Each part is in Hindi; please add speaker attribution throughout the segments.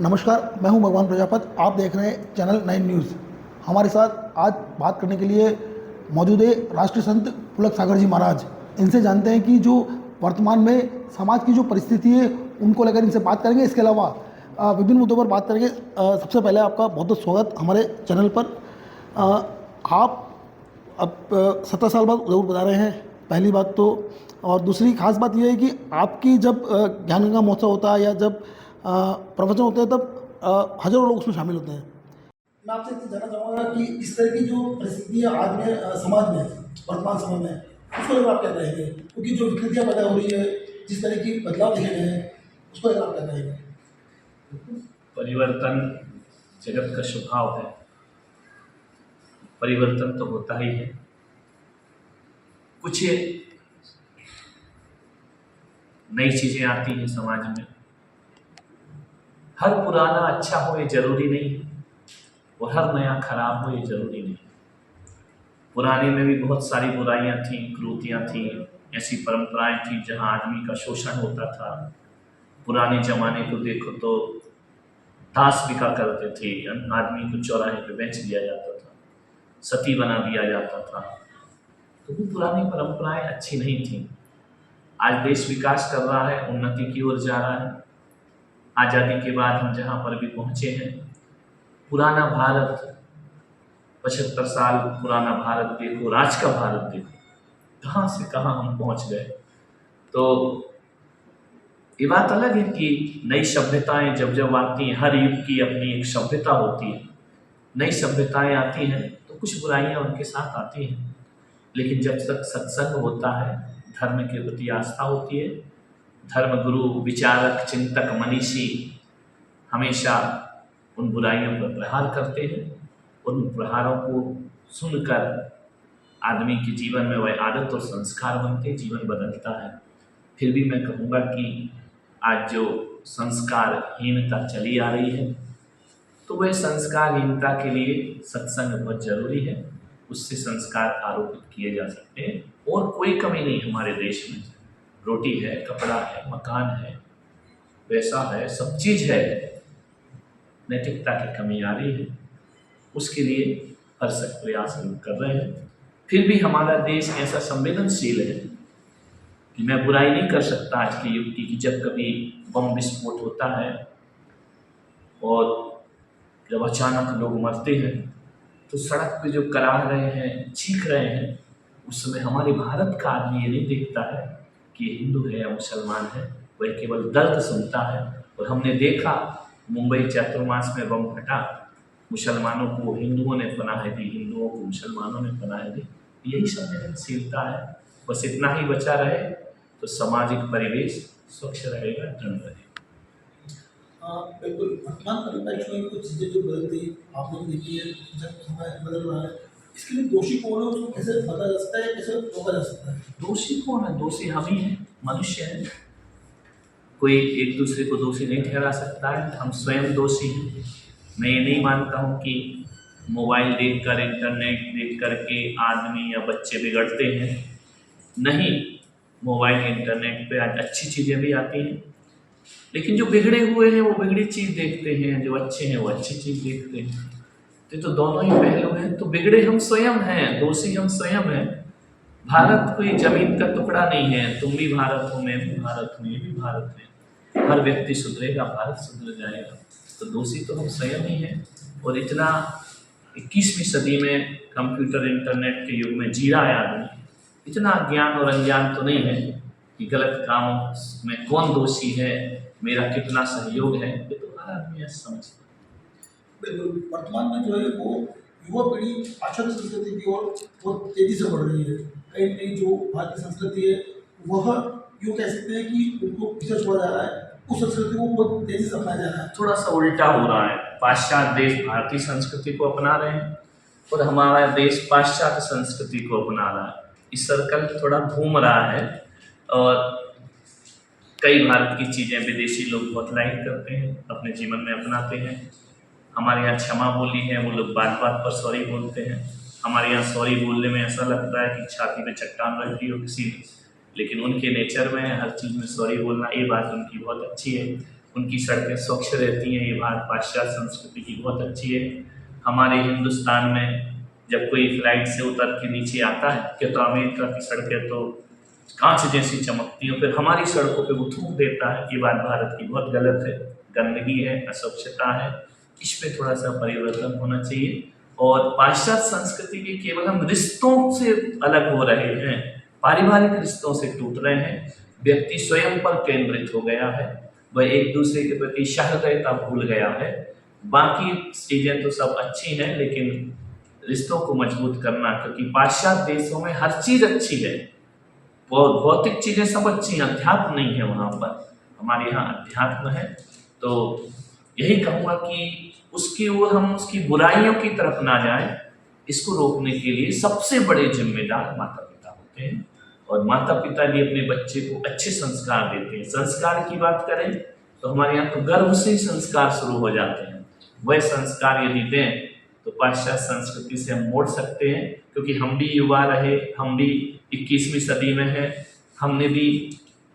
Speaker 1: नमस्कार, मैं हूं भगवान प्रजापत। आप देख रहे हैं चैनल 9 न्यूज़। हमारे साथ आज बात करने के लिए मौजूद है राष्ट्रीय संत पुलक सागर जी महाराज। इनसे जानते हैं कि जो वर्तमान में समाज की जो परिस्थिति है उनको लेकर इनसे बात करेंगे। इसके अलावा विभिन्न मुद्दों पर बात करेंगे। सबसे पहले आपका बहुत बहुत स्वागत हमारे चैनल पर। आप अब 17 साल बाद उदयपुर बता रहे हैं, पहली बात तो। और दूसरी खास बात यह है कि आपकी जब ज्ञान गंगा महोत्सव होता है या जब प्रवचन होते हैं तब हजारों लोग उसमें शामिल होते हैं। मैं आपसे जानना चाहूँगा कि इस तरह की जो परिस्थिति है आज में समाज में, वर्तमान समय में, उसको लेकर आप क्या कहेंगे? क्योंकि जो विकृतियाँ पैदा हो रही है, जिस तरह की बदलाव देखे गए हैं, उसको लेकर आप क्या कहेंगे?
Speaker 2: परिवर्तन जगत का स्वभाव है। परिवर्तन तो होता ही है। कुछ नई चीजें आती हैं समाज में। हर पुराना अच्छा हो ये जरूरी नहीं है, और हर नया खराब हो ये जरूरी नहीं। पुराने में भी बहुत सारी बुराइयां थी, क्रूतियां थी, ऐसी परंपराएं थी जहां आदमी का शोषण होता था। पुराने जमाने को देखो तो दास बिका करते थे, आदमी को चौराहे पे बेच दिया जाता था, सती बना दिया जाता था। तो वो पुरानी परंपराएं अच्छी नहीं थी। आज देश विकास कर रहा है, उन्नति की ओर जा रहा है। आज़ादी के बाद हम जहाँ पर भी पहुँचे हैं, पुराना भारत, 75 साल पुराना भारत देखो, आज का भारत देखो, कहाँ से कहाँ हम पहुँच गए। तो ये बात अलग है कि नई सभ्यताएं जब जब आती हैं, हर युग की अपनी एक सभ्यता होती है। नई सभ्यताएं आती हैं तो कुछ बुराइयां उनके साथ आती हैं, लेकिन जब तक सत्संग होता है, धर्म के प्रति आस्था होती है, धर्म गुरु, विचारक, चिंतक, मनीषी हमेशा उन बुराइयों पर प्रहार करते हैं। उन प्रहारों को सुनकर आदमी के जीवन में वह आदत और संस्कार बनते, जीवन बदलता है। फिर भी मैं कहूँगा कि आज जो संस्कारहीनता चली आ रही है, तो वह संस्कारहीनता के लिए सत्संग बहुत जरूरी है। उससे संस्कार आरोपित किए जा सकते हैं। और कोई कमी नहीं हमारे देश में। रोटी है, कपड़ा है, मकान है, पैसा है, सब चीज़ है। नैतिकता की कमी आ रही है, उसके लिए भरसक प्रयास हम कर रहे हैं। फिर भी हमारा देश ऐसा संवेदनशील है कि मैं बुराई नहीं कर सकता आज के युग की, कि जब कभी बम विस्फोट होता है और जब अचानक लोग मरते हैं तो सड़क पे जो कराह रहे हैं, चीख रहे हैं, उस समय हमारे भारत का आदमी ये नहीं देखता है कि ये हिंदू है या मुसलमान है, वह केवल दर्द सुनता है। और हमने देखा मुंबई चातुर्मास में बम फटा, मुसलमानों को हिंदुओं ने पनाह दी, हिंदुओं को मुसलमानों ने पनाह दी। यही संवेदनशीलता है। बस इतना ही बचा रहे तो सामाजिक परिवेश स्वच्छ रहेगा, दृढ़ रहेगा।
Speaker 1: बिल्कुल। वर्तमान परिप्रेक्ष्य में कुछ चीज़ें जो बदल रही आपने देखी है, जब समय बदल रहा है, इसके लिए दोषी कौन है? उसको कैसे बदला जा सकता है, कैसे रोका जा सकता है?
Speaker 2: दोषी कौन है? दोषी हम ही हैं, मनुष्य हैं। कोई एक दूसरे को दोषी नहीं ठहरा सकता है, हम स्वयं दोषी हैं। मैं ये नहीं मानता हूँ कि मोबाइल देखकर, इंटरनेट देख करके आदमी या बच्चे बिगड़ते हैं। नहीं, मोबाइल इंटरनेट पे आज अच्छी चीज़ें भी आती हैं, लेकिन जो बिगड़े हुए हैं वो बिगड़ी चीज़ देखते हैं, जो अच्छे हैं वो अच्छी चीज़ देखते हैं। तो दोनों ही पहलू हैं। तो बिगड़े हम स्वयं हैं, दोषी हम स्वयं हैं। भारत कोई जमीन का टुकड़ा नहीं है। तुम भी भारत हो, मैं भी भारत हूँ, ये भी भारत है। हर व्यक्ति सुधरेगा, भारत सुधर जाएगा। तो दोषी तो हम स्वयं ही हैं। और इतना 21वीं सदी में कंप्यूटर इंटरनेट के युग में जी रहा है आदमी, इतना ज्ञान और अनजान तो नहीं है कि गलत कामों में कौन दोषी है, मेरा कितना सहयोग है, ये तो हर आदमी समझता है।
Speaker 1: बिल्कुल। वर्तमान में जो है वो युवा पीढ़ी पाश्चात्य संस्कृति की ओर बहुत तेजी से बढ़ रही है। कहीं न कहीं जो भारतीय संस्कृति है वह यूँ कह सकते हैं कि उनको पीछे छोड़ा जा रहा है, उस संस्कृति को बहुत तेजी से अपनाया जा रहा है।
Speaker 2: थोड़ा सा उल्टा हो रहा है। पाश्चात्य देश भारतीय संस्कृति को अपना रहे हैं और हमारा देश पाश्चात्य संस्कृति को अपना रहा है। इस सर्कल थोड़ा घूम रहा है और कई भारत की चीज़ें विदेशी लोग बहुत लाइक करते हैं, अपने जीवन में अपनाते हैं। हमारे यहाँ क्षमा बोली है, वो लोग बात बात पर सॉरी बोलते हैं। हमारे यहाँ सॉरी बोलने में ऐसा लगता है कि छाती पे चट्टान रखी हो किसी ने, लेकिन उनके नेचर में हर चीज़ में सॉरी बोलना, ये बात उनकी बहुत अच्छी है। उनकी सड़कें स्वच्छ रहती हैं। ये बात पाश्चात्य संस्कृति की बहुत अच्छी है। हमारे हिंदुस्तान में जब कोई फ्लाइट से उतर के नीचे आता है कि तो अमेरिका की सड़कें तो कांच जैसी चमकती हैं, फिर हमारी सड़कों पे वो थूक देता है। ये बात भारत की बहुत गलत है। गंदगी है, अस्वच्छता है, इस पे थोड़ा सा परिवर्तन होना चाहिए। और पाश्चात्य संस्कृति के केवल हम रिश्तों से अलग हो रहे हैं, पारिवारिक रिश्तों से टूट रहे हैं। व्यक्ति स्वयं पर केंद्रित हो गया है, वह एक दूसरे के प्रति सहृदयता भूल गया है। बाकी चीजें तो सब अच्छी हैं, लेकिन रिश्तों को मजबूत करना, क्योंकि पाश्चात्य देशों में हर चीज अच्छी है, भौतिक चीजें सब अच्छी हैं, अध्यात्म नहीं है वहां पर। हमारे यहाँ अध्यात्म है। तो यही कहूँगा कि उसकी ओर हम उसकी बुराइयों की तरफ ना जाएं। इसको रोकने के लिए सबसे बड़े जिम्मेदार माता पिता होते हैं, और माता पिता भी अपने बच्चे को अच्छे संस्कार देते हैं। संस्कार की बात करें तो हमारे यहाँ तो गर्भ से ही संस्कार शुरू हो जाते हैं। वह संस्कार यदि दें तो पाश्चात्य संस्कृति से हम मोड़ सकते हैं, क्योंकि हम भी युवा रहे, हम भी 21वीं सदी में हैं। हमने भी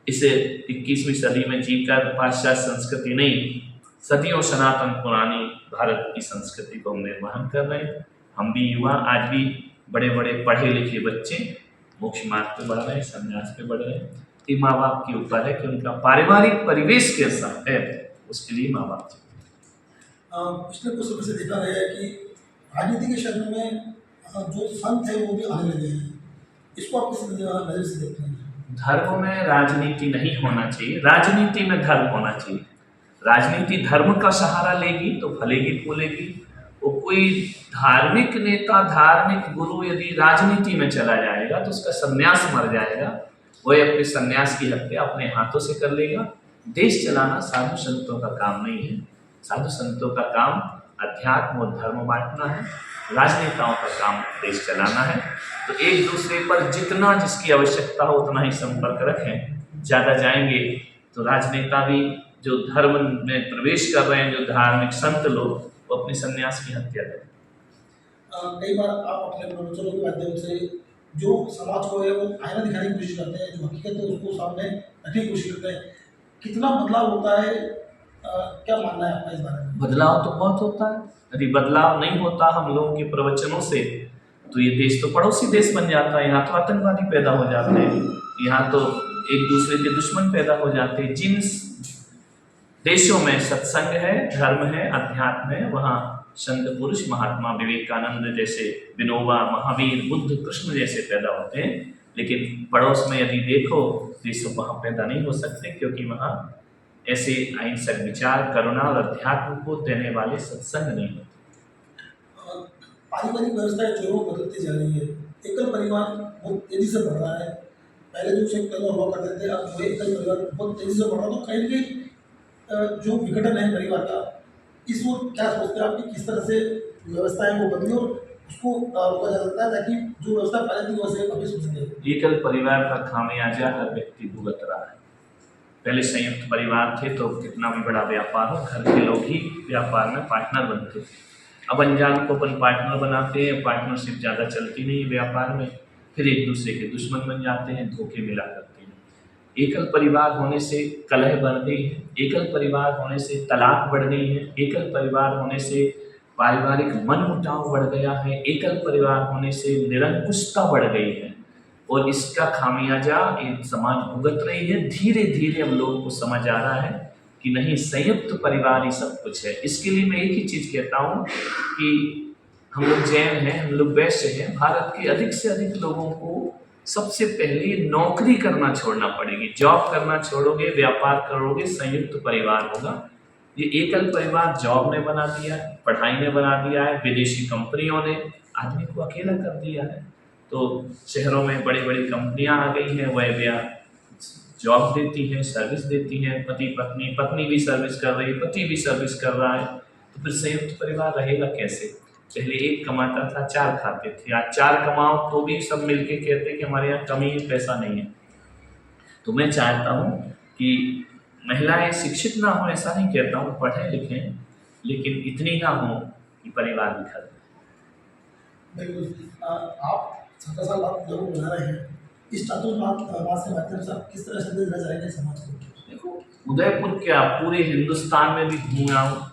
Speaker 2: इसे 21वीं सदी में जीकर पाश्चात्य संस्कृति नहीं, सदियों सनातन पुरानी भारत की संस्कृति को हम निर्वहन कर रहे हैं। हम भी युवा, आज भी बड़े बड़े पढ़े लिखे बच्चे मोक्ष मार्ग पे बढ़ रहे हैं, संन्यास पे बढ़ रहे हैं। ये माँ बाप के ऊपर है कि उनका पारिवारिक परिवेश कैसा है, उसके लिए माँ बाप।
Speaker 1: पिछले कुछ समय से देखा गया है कि राजनीति के क्षेत्र में जो संत है वो भी आने लगे हैं। इसको आप किस नजर से देखते हैं?
Speaker 2: धर्म में राजनीति नहीं होना चाहिए, राजनीति में धर्म होना चाहिए। राजनीति धर्म का सहारा लेगी तो फलेगी फूलेगी। वो कोई धार्मिक नेता, धार्मिक गुरु यदि राजनीति में चला जाएगा तो उसका सन्यास मर जाएगा। वह अपने सन्यास की हत्या अपने हाथों से कर लेगा। देश चलाना साधु संतों का काम नहीं है। साधु संतों का काम अध्यात्म और धर्म बांटना है, राजनेताओं का काम देश चलाना है। तो एक दूसरे पर जितना जिसकी आवश्यकता हो उतना ही संपर्क रखें। ज़्यादा जाएंगे तो राजनेता भी जो धर्म में प्रवेश कर रहे हैं, जो धार्मिक संत लोग, वो अपने सन्यास की हत्या करें।
Speaker 1: कई बार आप अपने प्रवचनों के माध्यम से जो समाज को है वो आईना दिखाने की कोशिश करते हैं, जो हकीकत है उसको सामने रखने की कोशिश करते हैं। कितना बदलाव होता है, क्या मानना है आपका इस बारे में?
Speaker 2: बदलाव तो बहुत होता है। यदि बदलाव नहीं होता हम लोगों के प्रवचनों से तो ये देश तो पड़ोसी देश बन जाता है। यहाँ तो आतंकवादी पैदा हो जाते हैं, यहाँ तो एक दूसरे के दुश्मन पैदा हो जाते हैं। जिन देशों में सत्संग है, धर्म है, अध्यात्म है, वहाँ संत पुरुष महात्मा विवेकानंद जैसे, विनोबा, महावीर, बुद्ध, कृष्ण जैसे पैदा होते हैं। लेकिन पड़ोस में यदि देखो तो ये सब वहाँ पैदा नहीं हो सकते, क्योंकि वहाँ ऐसे अहिंसक विचार, करुणा और अध्यात्म को देने वाले सत्संग नहीं होते।
Speaker 1: पारिवारिक व्यवस्थाएं जो बदलती जा रही है, एकल परिवार बहुत तेजी से बढ़ रहा है। पहले जो संयुक्त परिवार हुआ करते थे, अब एकल परिवार बहुत तेजी से बढ़ रहा है। तो कहीं ना कहीं जो विघटन है परिवार का, इस वो क्या सोचते हैं आप कि किस तरह से व्यवस्थाएं वो बदली और उसको रोका जा सकता है, ताकि जो व्यवस्था पहले थी वैसे अभी हो सके?
Speaker 2: एकल परिवार का खामियाजा हर व्यक्ति भुगत रहा है। पहले संयुक्त परिवार थे तो कितना भी बड़ा व्यापार हो, घर के लोग ही व्यापार में पार्टनर बनते थे। अब अनजान को अपन पार्टनर बनाते हैं, पार्टनरशिप ज़्यादा चलती नहीं है व्यापार में, फिर एक दूसरे के दुश्मन बन जाते हैं, धोखे मिला करते हैं। एकल परिवार होने से कलह बढ़ गई है, एकल परिवार होने से तलाक बढ़ गई है, एकल परिवार होने से पारिवारिक मनमुटाव बढ़ गया है, एकल परिवार होने से निरंकुशता बढ़ गई है। और इसका खामियाजा एक समाज भुगत रही है। धीरे धीरे हम लोगों को समझ आ रहा है कि नहीं, संयुक्त परिवार ही सब कुछ है। इसके लिए मैं एक ही चीज़ कहता हूँ कि हम लोग जैन हैं, हम लोग वैश्य हैं, भारत के अधिक से अधिक लोगों को सबसे पहले नौकरी करना छोड़ना पड़ेगी। जॉब करना छोड़ोगे, व्यापार करोगे, संयुक्त परिवार होगा। ये एकल परिवार जॉब ने बना दिया है, पढ़ाई ने बना दिया है, विदेशी कंपनियों ने आदमी को अकेला कर दिया है। तो शहरों में बड़ी बड़ी कंपनियां आ गई हैं, वह जॉब देती हैं, सर्विस देती हैं, पति पत्नी, पत्नी भी सर्विस कर रही है, पति भी सर्विस कर रहा है। तो फिर संयुक्त परिवार रहेगा कैसे? पहले एक कमाता था, चार खाते थे, आज चार कमाओ तो भी सब मिलके कहते हैं कि हमारे यहाँ कमी है, पैसा नहीं है। तो मैं चाहता हूँ कि महिलाएं शिक्षित ना हो, ऐसा नहीं कहता हूँ, पढ़ें लिखें, लेकिन इतनी ना हो कि परिवार बिखर जाए।
Speaker 1: बिल्कुल। आप 17 साल बाद लोग बना रहे हैं, इस चातुर्मास के माध्यम से आप किस तरह संदेश देना चाहेंगे समाज को?
Speaker 2: देखो, उदयपुर क्या, पूरे हिंदुस्तान में भी घूमा हूँ,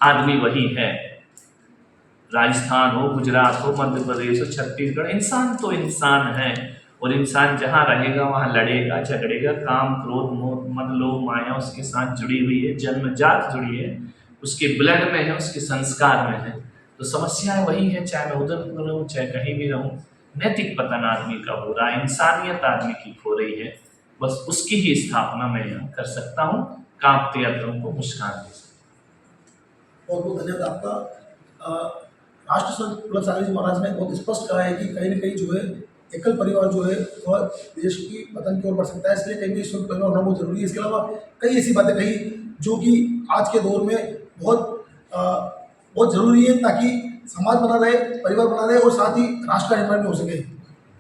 Speaker 2: आदमी वही है। राजस्थान हो, गुजरात हो, मध्य प्रदेश हो, छत्तीसगढ़, इंसान तो इंसान है। और इंसान जहाँ रहेगा वहाँ लड़ेगा, झगड़ेगा, काम, क्रोध, मोह, मद, लोभ, माया उसके साथ जुड़ी हुई है, जन्मजात जुड़ी है, उसके ब्लड में है, उसके संस्कार में है। तो समस्याएं वही है, चाहे मैं उधर रहूँ, चाहे कहीं भी रहूँ। नैतिक पतन आदमी का हो रहा है, इंसानियत आदमी की खो रही है। बस उसकी ही स्थापना मैं यहाँ कर सकता हूँ, कांपते अधरों को मुस्कान दे सकता
Speaker 1: बहुत बहुत धन्यवाद आपका। राष्ट्रसंत पुलक सागर जी महाराज ने बहुत स्पष्ट कहा है कि कहीं न कहीं जो है एकल परिवार जो है वह देश की पतन की ओर बढ़ सकता है, इसलिए कहीं भी संयुक्त परिवार होना बहुत जरूरी है। इसके अलावा कई ऐसी बातें कही जो कि आज के दौर में बहुत जरूरी है, ताकि समाज बना रहे, परिवार बना रहे और साथ ही राष्ट्र का निर्माण भी हो सके।